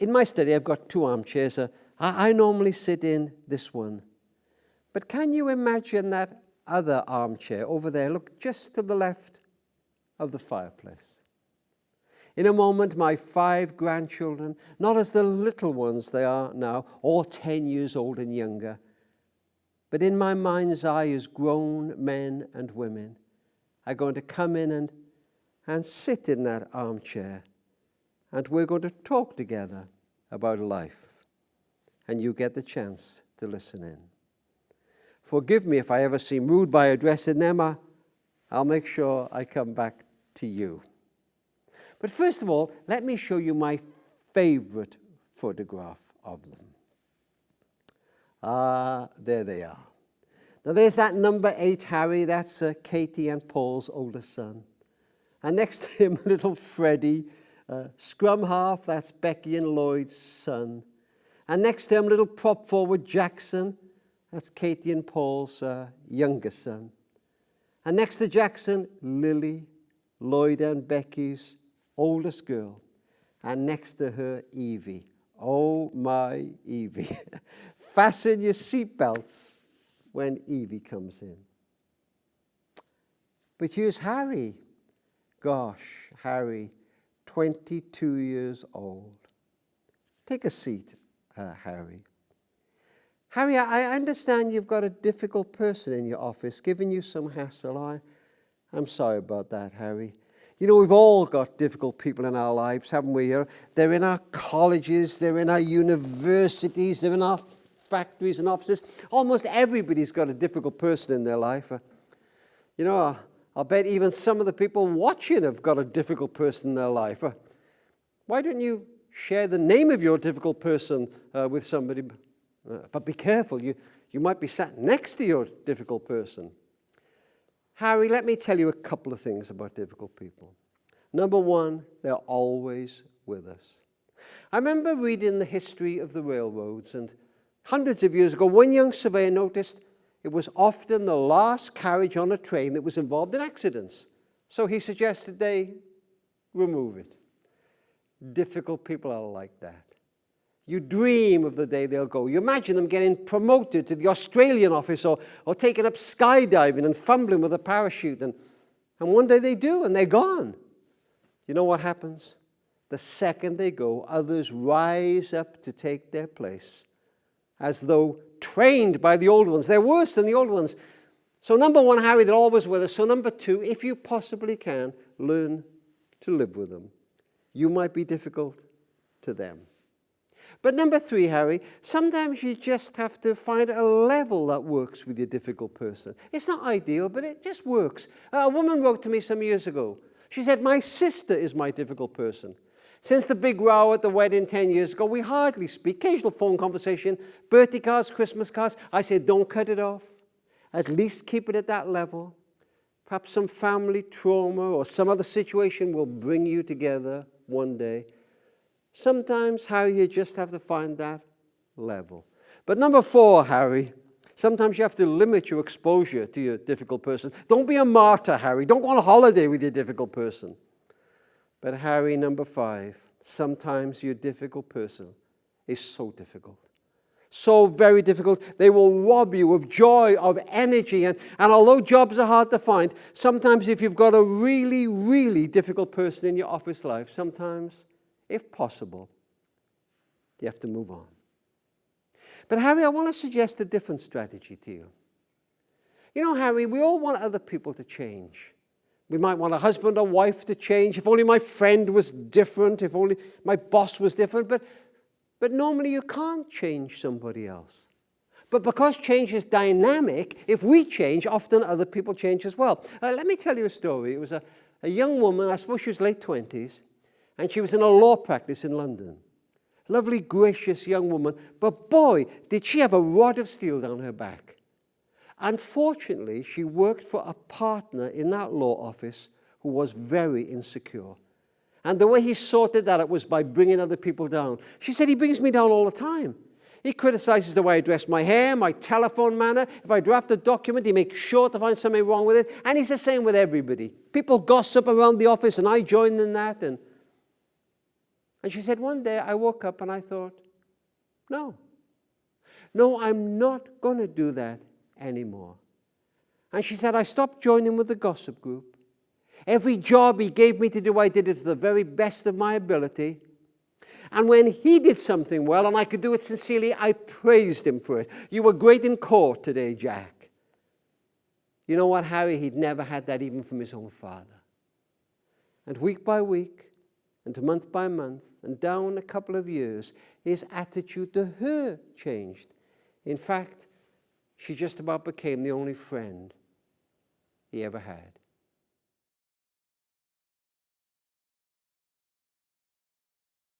In my study, I've got two armchairs. I normally sit in this one. But can you imagine that other armchair over there? Look, just to the left of the fireplace. In a moment, my 5 grandchildren, not as the little ones they are now, all 10 years old and younger, but in my mind's eye as grown men and women, are going to come in and sit in that armchair, and we're going to talk together about life, and you get the chance to listen in. Forgive me if I ever seem rude by addressing them. I'll make sure I come back to you. But first of all, let me show you my favorite photograph of them. There they are. Now there's that number 8 Harry, that's Katie and Paul's oldest son. And next to him, little Freddie, scrum half, that's Becky and Lloyd's son. And next to him, little prop forward Jackson, that's Katie and Paul's youngest son. And next to Jackson, Lily, Lloyd and Becky's oldest girl. And next to her, Evie. Oh, my Evie. Fasten your seatbelts when Evie comes in. But here's Harry. Gosh, Harry, 22 years old. Take a seat, Harry. Harry, I understand you've got a difficult person in your office giving you some hassle. I'm sorry about that, Harry. You know, we've all got difficult people in our lives, haven't we? They're in our colleges, they're in our universities, they're in our factories and offices. Almost everybody's got a difficult person in their life. You know, I'll bet even some of the people watching have got a difficult person in their life. Why don't you share the name of your difficult person with somebody? But be careful, you might be sat next to your difficult person. Harry, let me tell you a couple of things about difficult people. Number one, they're always with us. I remember reading the history of the railroads, and hundreds of years ago, one young surveyor noticed it was often the last carriage on a train that was involved in accidents. So he suggested they remove it. Difficult people are like that. You dream of the day they'll go. You imagine them getting promoted to the Australian office or taking up skydiving and fumbling with a parachute. And one day they do, and they're gone. You know what happens? The second they go, others rise up to take their place, as though trained by the old ones. They're worse than the old ones. So number one, Harry, they're always with us. So number two, if you possibly can, learn to live with them. You might be difficult to them. But number three, Harry, sometimes you just have to find a level that works with your difficult person. It's not ideal, but it just works. A woman wrote to me some years ago. She said, my sister is my difficult person. Since the big row at the wedding 10 years ago, we hardly speak. Occasional phone conversation, birthday cards, Christmas cards. I said, don't cut it off. At least keep it at that level. Perhaps some family trauma or some other situation will bring you together one day. Sometimes, Harry, you just have to find that level. But number four, Harry, sometimes you have to limit your exposure to your difficult person. Don't be a martyr, Harry. Don't go on a holiday with your difficult person. But Harry, number five, sometimes your difficult person is so difficult. So very difficult. They will rob you of joy, of energy. And although jobs are hard to find, sometimes if you've got a really, really difficult person in your office life, sometimes, if possible, you have to move on. But Harry, I want to suggest a different strategy to you. You know, Harry, we all want other people to change. We might want a husband or wife to change. If only my friend was different. If only my boss was different. But normally you can't change somebody else. But because change is dynamic, if we change, often other people change as well. Let me tell you a story. It was a young woman, I suppose she was late 20s, and she was in a law practice in London. Lovely, gracious young woman. But boy, did she have a rod of steel down her back. Unfortunately, she worked for a partner in that law office who was very insecure. And the way he sorted that out was by bringing other people down. She said, he brings me down all the time. He criticizes the way I dress my hair, my telephone manner. If I draft a document, he makes sure to find something wrong with it. And he's the same with everybody. People gossip around the office, and I join in that. And And she said, one day I woke up and I thought, no, I'm not going to do that anymore. And she said, I stopped joining with the gossip group. Every job he gave me to do, I did it to the very best of my ability. And when he did something well, and I could do it sincerely, I praised him for it. You were great in court today, Jack. You know what, Harry? He'd never had that even from his own father. And week by week, and month by month, and down a couple of years, his attitude to her changed. In fact, she just about became the only friend he ever had.